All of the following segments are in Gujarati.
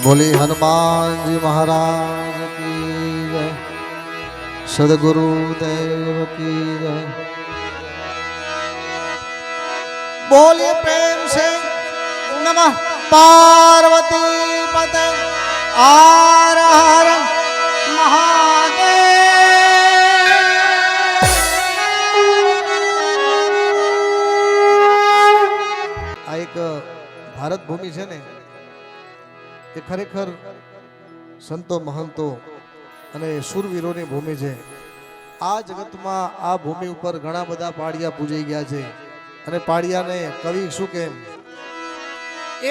बोली हनुमान जी महाराज की जय, सदगुरु देव की जय। बोलिए प्रेम से नमः पार्वती पते हर हर महादेव। आ एक भारत भूमि है ने એ ખરેખર સંતો મહંતો અને શૂરવીરોની ભૂમિ છે। આ જગતમાં આ ભૂમિ ઉપર ઘણા બધા પાળિયા પૂજાઈ ગયા છે અને પાળિયાને કવિ શું કેમ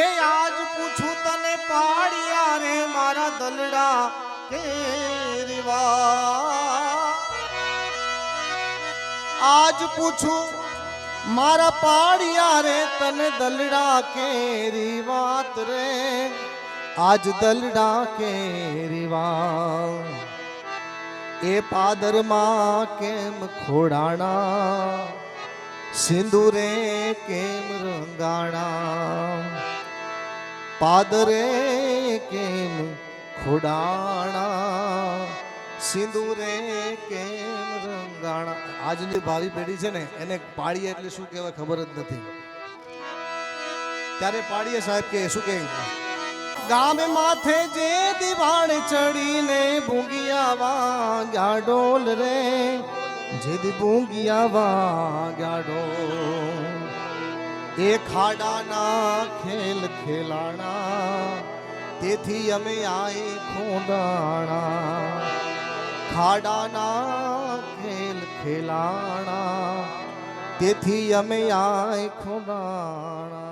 એ આજ પૂછું તને પાળિયા રે મારા દલડા કેરીવા, આજ પૂછું મારા પાળિયા રે તને દલડા કેરી વાત રે, आज दलड़ा केरी वां ए पादर मां केम खोड़ाना, सिंदूरे केम रंगाना, पादरे केम खोड़ाना, सिंदूरे केम रंगाना। આજની ભાવી પેઢી છે ને એને પાળીએ એટલે શું કહેવાય ખબર જ નથી। ત્યારે પાળીએ સાહેબ કે શું કહે ગામ માથે જે દિવાણ ચડીને ભૂંગિયા વાગ્યા ડોલ રે, જે ભૂંગિયા વાગ્યા ડોલ એ ખાડાના ખેલ ખેલાણા, તેથી અમે આય ખોડાણા, ખાડાના ખેલ ખેલાણા, તેથી અમે આય ખોડાણા।